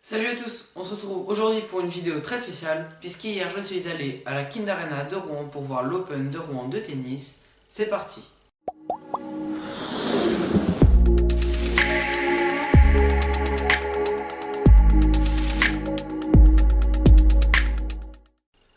Salut à tous, on se retrouve aujourd'hui pour une vidéo très spéciale puisqu'hier je suis allé à la Kind Arena de Rouen pour voir l'Open de Rouen de tennis. C'est parti.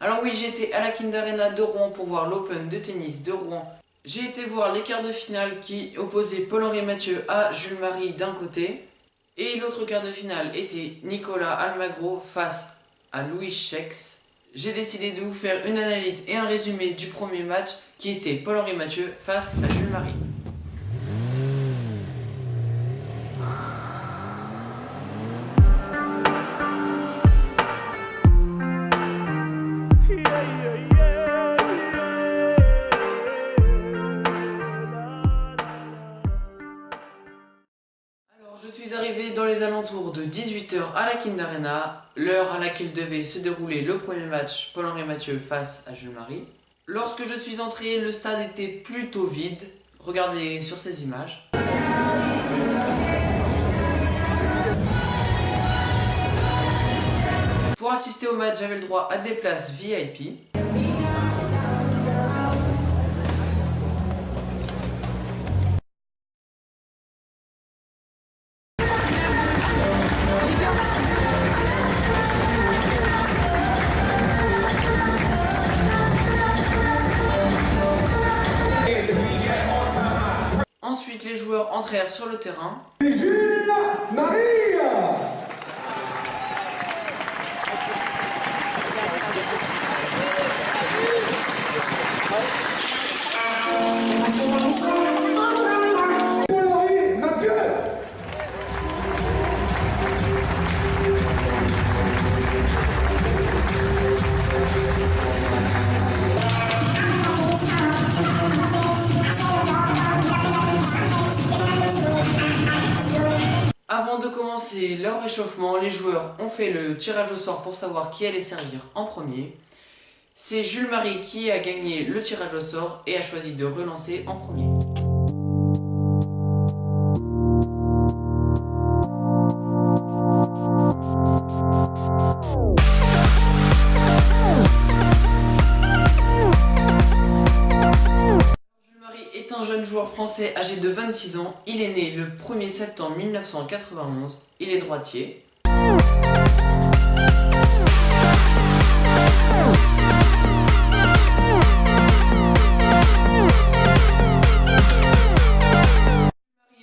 Alors oui, j'ai été à la Kind Arena de Rouen pour voir l'Open de tennis de Rouen. J'ai été voir les quarts de finale qui opposaient Paul-Henri Mathieu à Jules Marie d'un côté. Et l'autre quart de finale était Nicolas Almagro face à Louis Chex. J'ai décidé de vous faire une analyse et un résumé du premier match qui était Paul-Henri Mathieu face à Jules Marie. Je suis arrivé dans les alentours de 18 h à la Kind Arena, l'heure à laquelle devait se dérouler le premier match Paul-Henri Mathieu face à Jules Marie. Lorsque je suis entré, le stade était plutôt vide. Regardez sur ces images. Pour assister au match, j'avais le droit à des places VIP. Ensuite, les joueurs entrèrent sur le terrain. C'est Jules Marie. Paul-Henri Mathieu. Avant de commencer leur réchauffement, les joueurs ont fait le tirage au sort pour savoir qui allait servir en premier. C'est Jules Marie qui a gagné le tirage au sort et a choisi de relancer en premier. Un jeune joueur français âgé de 26 ans, il est né le 1er septembre 1991, il est droitier. Il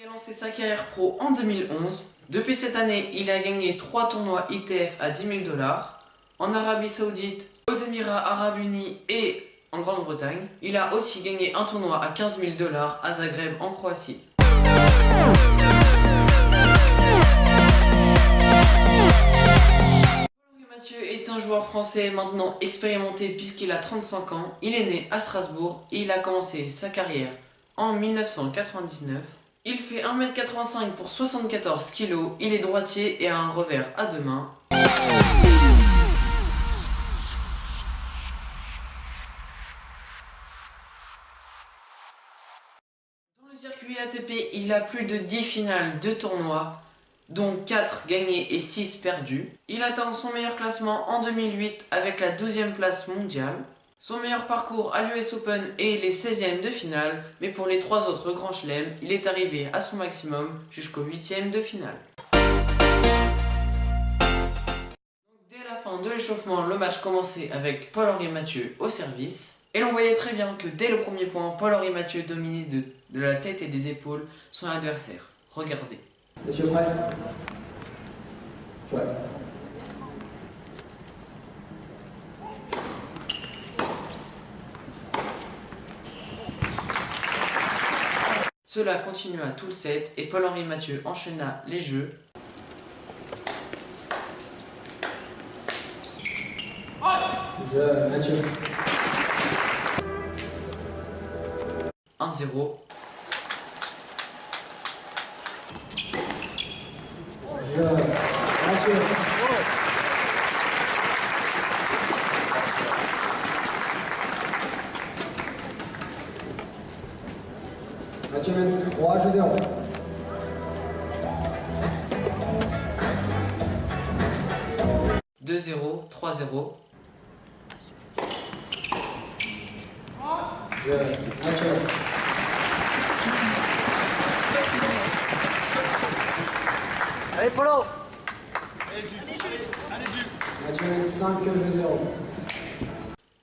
a lancé sa carrière pro en 2011. Depuis cette année, il a gagné 3 tournois ITF à 10 000 $, en Arabie Saoudite, aux Émirats Arabes Unis et en Grande-Bretagne. Il a aussi gagné un tournoi à 15 000 $ à Zagreb en Croatie. Paul-Henri Mathieu est un joueur français maintenant expérimenté puisqu'il a 35 ans. Il est né à Strasbourg et il a commencé sa carrière en 1999. Il fait 1,85 m pour 74 kg. Il est droitier et a un revers à deux mains. Dans le circuit ATP, il a plus de 10 finales de tournois, dont 4 gagnés et 6 perdus. Il atteint son meilleur classement en 2008 avec la 12e place mondiale. Son meilleur parcours à l'US Open est les 16e de finale, mais pour les 3 autres grands chelems, il est arrivé à son maximum jusqu'au 8e de finale. Dès la fin de l'échauffement, le match commençait avec Paul-Henri Mathieu au service. Et l'on voyait très bien que dès le premier point, Paul-Henri Mathieu dominait de la tête et des épaules son adversaire. Regardez. Monsieur prêt? Ouais. Cela continua tout le set et Paul-Henri Mathieu enchaîna les jeux. Mathieu. 1-0. Mathieu. Mathieu mène 3-0. 2-0, 3-0. Jeu Mathieu. Allez, Polo! Mathieu 5 jeux 0.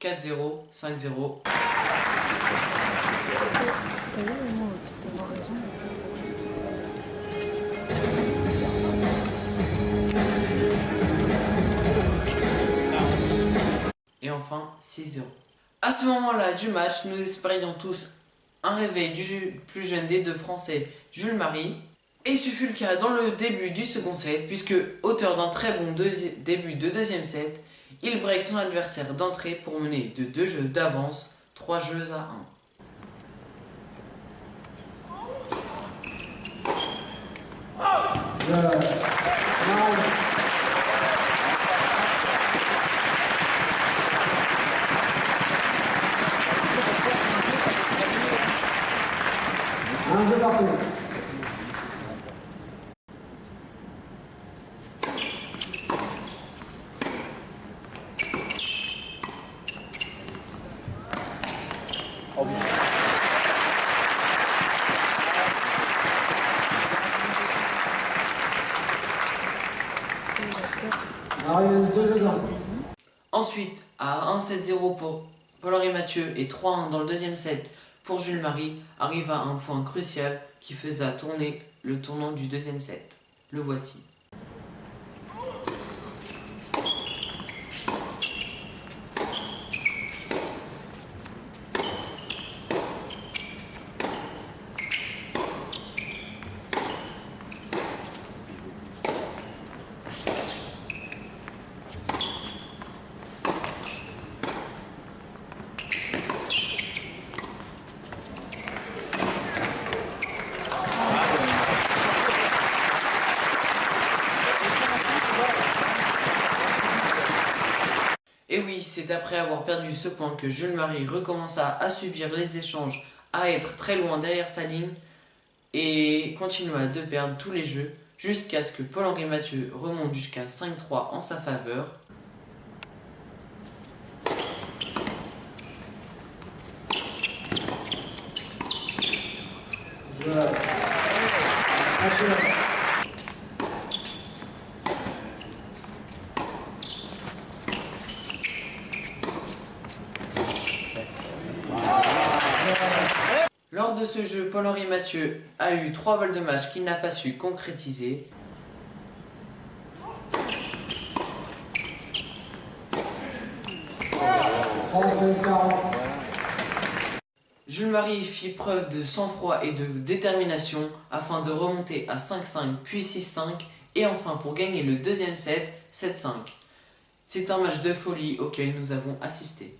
4-0, 5-0. Et enfin 6-0. À ce moment-là du match, nous espérions tous un réveil du plus jeune des deux Français, Jules Marie. Et ce fut le cas dans le début du second set, puisque auteur d'un très bon début de deuxième set, il break son adversaire d'entrée pour mener de 2 jeux d'avance, 3 jeux à 1. Jeu Marie. Un jeu partout. Marie mène 2 jeux 1. Ensuite, à 1-7-0 pour Paul-Henri Mathieu et 3-1 dans le deuxième set pour Jules Marie, arriva un point crucial qui faisait tourner le tournant du deuxième set. Le voici. Et oui, c'est après avoir perdu ce point que Jules Marie recommença à subir les échanges, à être très loin derrière sa ligne et continua de perdre tous les jeux jusqu'à ce que Paul-Henri Mathieu remonte jusqu'à 5-3 en sa faveur. Jeu Mathieu. Lors de ce jeu, Paul-Henri Mathieu a eu 3 balles de match qu'il n'a pas su concrétiser. Jules Marie fit preuve de sang-froid et de détermination afin de remonter à 5-5 puis 6-5 et enfin pour gagner le deuxième set, 7-5. C'est un match de folie auquel nous avons assisté.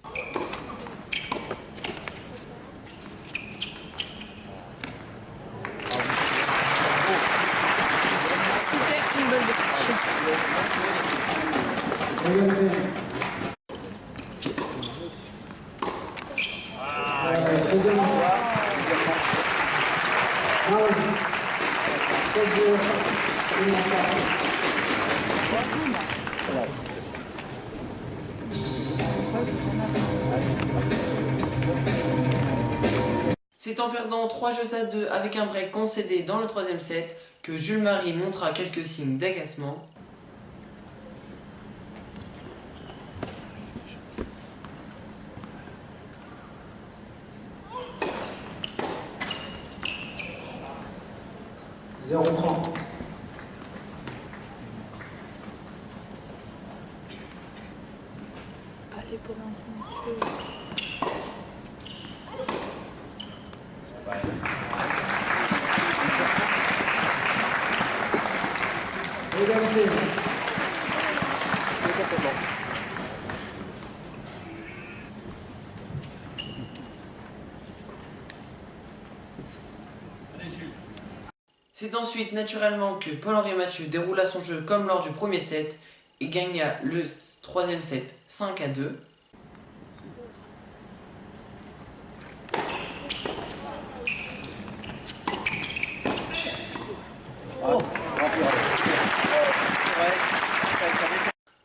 Égalité. Deuxième match. Marie. 7 jeux 5. Une manche partout. C'est en perdant 3 jeux à 2 avec un break concédé dans le troisième set que Jules Marie montra quelques signes d'agacement. Zéro 30. Allez pour un peu. Égalité. C'est ensuite naturellement que Paul-Henri Mathieu déroula son jeu comme lors du premier set et gagna le troisième set 5-2.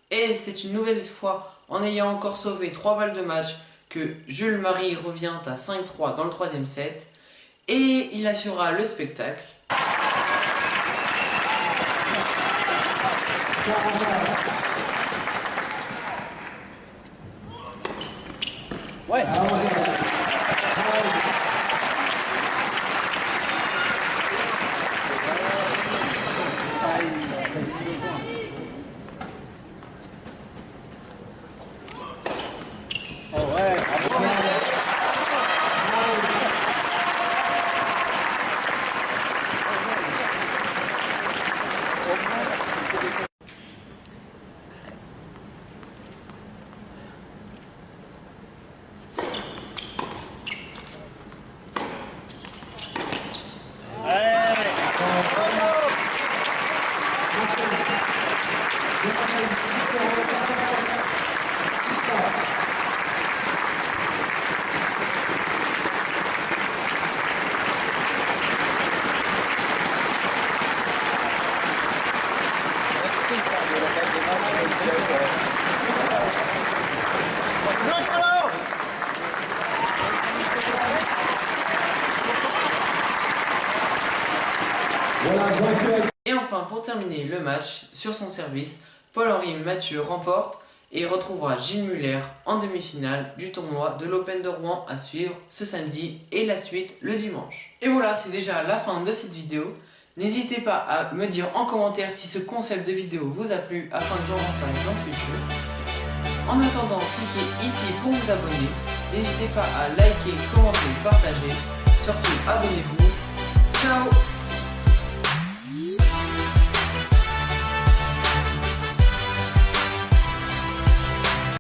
Et c'est une nouvelle fois en ayant encore sauvé 3 balles de match que Jules Marie revient à 5-3 dans le 3e set et il assurera le spectacle. Ouais. Oh ouais, bravo. Et enfin, pour terminer le match, sur son service, Paul-Henri Mathieu remporte et retrouvera Gilles Muller en demi-finale du tournoi de l'Open de Rouen à suivre ce samedi et la suite le dimanche. Et voilà, c'est déjà la fin de cette vidéo. N'hésitez pas à me dire en commentaire si ce concept de vidéo vous a plu afin que j'en refasse dans le futur. En attendant, cliquez ici pour vous abonner. N'hésitez pas à liker, commenter, partager. Surtout, abonnez-vous.